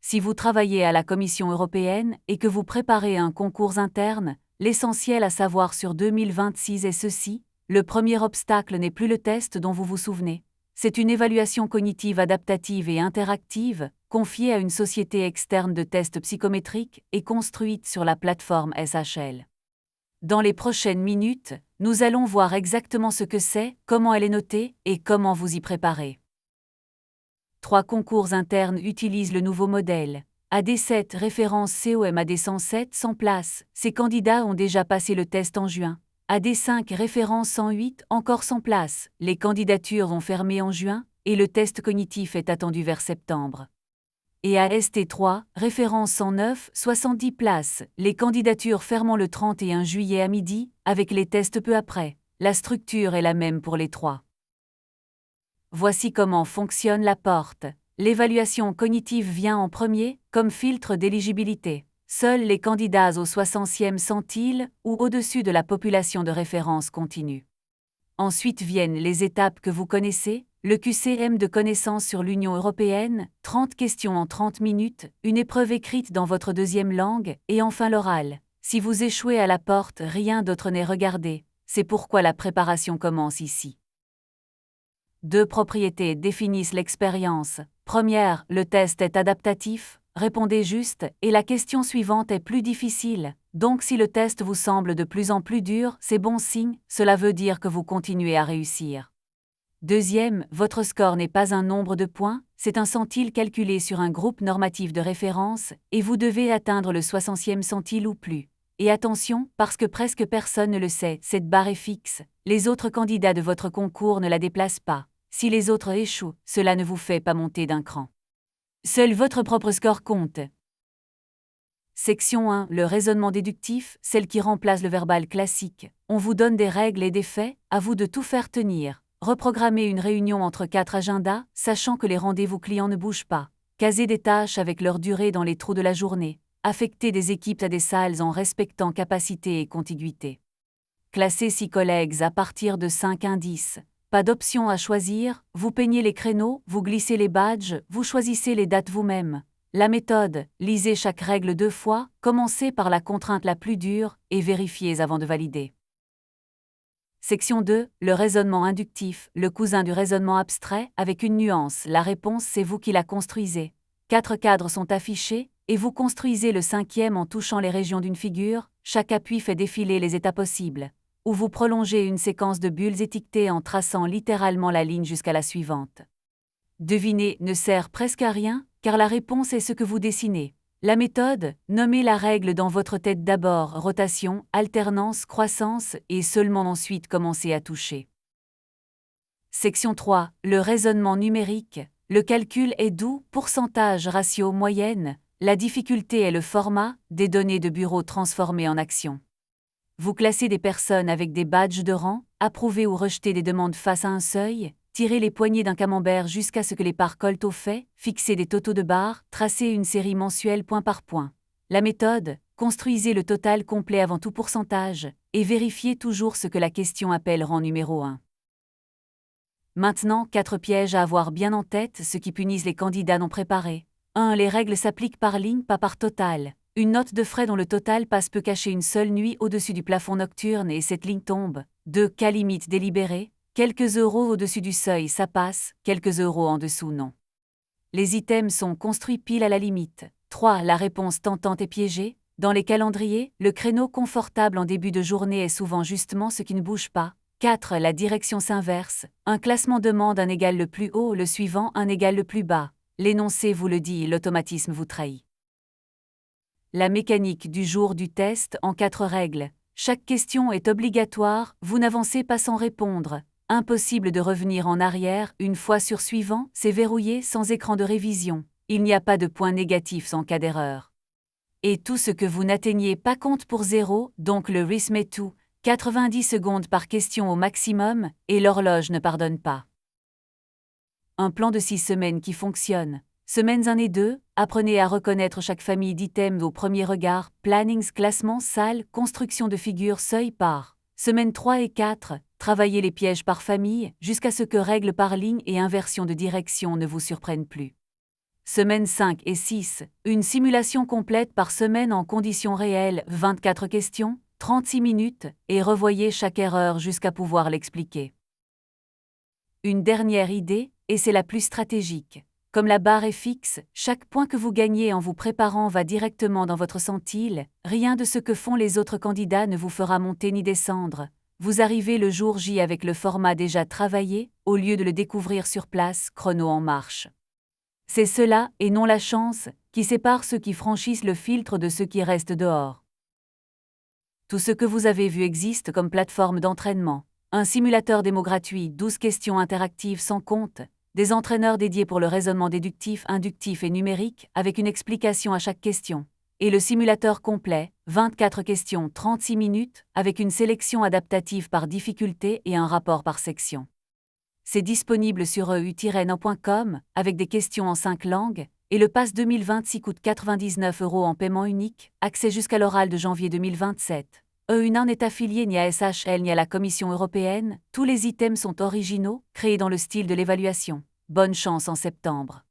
Si vous travaillez à la Commission européenne et que vous préparez un concours interne, l'essentiel à savoir sur 2026 est ceci: le premier obstacle n'est plus le test dont vous vous souvenez. C'est une évaluation cognitive adaptative et interactive, confiée à une société externe de tests psychométriques et construite sur la plateforme SHL. Dans les prochaines minutes, nous allons voir exactement ce que c'est, comment elle est notée et comment vous y préparer. 3 concours internes utilisent le nouveau modèle. AD7 référence COM AD107 100 places, ces candidats ont déjà passé le test en juin. AD5 référence 108 encore 100 places, les candidatures vont fermer en juin et le test cognitif est attendu vers septembre. Et AST3 référence 109 70 places, les candidatures ferment le 31 juillet à midi, avec les tests peu après. La structure est la même pour les 3. Voici comment fonctionne la porte. L'évaluation cognitive vient en premier, comme filtre d'éligibilité. Seuls les candidats au 60e centile ou au-dessus de la population de référence continuent. Ensuite viennent les étapes que vous connaissez, le QCM de connaissances sur l'Union européenne, 30 questions en 30 minutes, une épreuve écrite dans votre deuxième langue, et enfin l'oral. Si vous échouez à la porte, rien d'autre n'est regardé. C'est pourquoi la préparation commence ici. 2 propriétés définissent l'expérience. Première, le test est adaptatif, répondez juste, et la question suivante est plus difficile. Donc si le test vous semble de plus en plus dur, c'est bon signe, cela veut dire que vous continuez à réussir. Deuxième, votre score n'est pas un nombre de points, c'est un centile calculé sur un groupe normatif de référence, et vous devez atteindre le 60e centile ou plus. Et attention, parce que presque personne ne le sait, cette barre est fixe, les autres candidats de votre concours ne la déplacent pas. Si les autres échouent, cela ne vous fait pas monter d'un cran. Seul votre propre score compte. Section 1. Le raisonnement déductif, celle qui remplace le verbal classique. On vous donne des règles et des faits, à vous de tout faire tenir. Reprogrammez une réunion entre 4 agendas, sachant que les rendez-vous clients ne bougent pas. Casez des tâches avec leur durée dans les trous de la journée. Affectez des équipes à des salles en respectant capacité et contiguïté. Classez 6 collègues à partir de 5 indices. Pas d'option à choisir, vous peignez les créneaux, vous glissez les badges, vous choisissez les dates vous-même. La méthode, lisez chaque règle 2 fois, commencez par la contrainte la plus dure et vérifiez avant de valider. Section 2. Le raisonnement inductif, le cousin du raisonnement abstrait, avec une nuance. La réponse, c'est vous qui la construisez. 4 cadres sont affichés, et vous construisez le 5e en touchant les régions d'une figure, chaque appui fait défiler les états possibles. Ou vous prolongez une séquence de bulles étiquetées en traçant littéralement la ligne jusqu'à la suivante. Deviner ne sert presque à rien, car la réponse est ce que vous dessinez. La méthode, nommez la règle dans votre tête d'abord, rotation, alternance, croissance, et seulement ensuite commencez à toucher. Section 3. Le raisonnement numérique. Le calcul est doux, pourcentage, ratio, moyenne. La difficulté est le format, des données de bureau transformées en actions. Vous classez des personnes avec des badges de rang, approuvez ou rejetez des demandes face à un seuil, tirez les poignées d'un camembert jusqu'à ce que les parts collent au fait, fixez des totaux de barres, tracez une série mensuelle point par point. La méthode, construisez le total complet avant tout pourcentage, et vérifiez toujours ce que la question appelle rang numéro 1. Maintenant, 4 pièges à avoir bien en tête, ce qui punissent les candidats non préparés. 1. Les règles s'appliquent par ligne, pas par total. Une note de frais dont le total passe peut cacher une seule nuit au-dessus du plafond nocturne et cette ligne tombe. 2. Cas limite délibéré. Quelques euros au-dessus du seuil, ça passe, quelques euros en dessous, non. Les items sont construits pile à la limite. 3. La réponse tentante est piégée. Dans les calendriers, le créneau confortable en début de journée est souvent justement ce qui ne bouge pas. 4. La direction s'inverse. Un classement demande un égal le plus haut, le suivant un égal le plus bas. L'énoncé vous le dit, l'automatisme vous trahit. La mécanique du jour du test en 4 règles. Chaque question est obligatoire, vous n'avancez pas sans répondre. Impossible de revenir en arrière, une fois sur suivant, c'est verrouillé sans écran de révision. Il n'y a pas de point négatif sans cas d'erreur. Et tout ce que vous n'atteignez pas compte pour 0, donc le rythme est tout, 90 secondes par question au maximum, et l'horloge ne pardonne pas. Un plan de 6 semaines qui fonctionne. Semaines 1 et 2, apprenez à reconnaître chaque famille d'items au premier regard, plannings, classement, salle, construction de figures, seuil par. Semaines 3 et 4, travaillez les pièges par famille, jusqu'à ce que règles par ligne et inversion de direction ne vous surprennent plus. Semaine 5 et 6, une simulation complète par semaine en conditions réelles, 24 questions, 36 minutes, et revoyez chaque erreur jusqu'à pouvoir l'expliquer. Une dernière idée, et c'est la plus stratégique. Comme la barre est fixe, chaque point que vous gagnez en vous préparant va directement dans votre centile, rien de ce que font les autres candidats ne vous fera monter ni descendre. Vous arrivez le jour J avec le format déjà travaillé, au lieu de le découvrir sur place, chrono en marche. C'est cela, et non la chance, qui sépare ceux qui franchissent le filtre de ceux qui restent dehors. Tout ce que vous avez vu existe comme plateforme d'entraînement. Un simulateur démo gratuit, 12 questions interactives sans compte, des entraîneurs dédiés pour le raisonnement déductif, inductif et numérique, avec une explication à chaque question. Et le simulateur complet, 24 questions, 36 minutes, avec une sélection adaptative par difficulté et un rapport par section. C'est disponible sur eu-no.com, avec des questions en 5 langues, et le Pass 2026 coûte 99 € en paiement unique, accès jusqu'à l'oral de janvier 2027. EU-no n'est affilié ni à SHL ni à la Commission européenne, tous les items sont originaux, créés dans le style de l'évaluation. Bonne chance en septembre.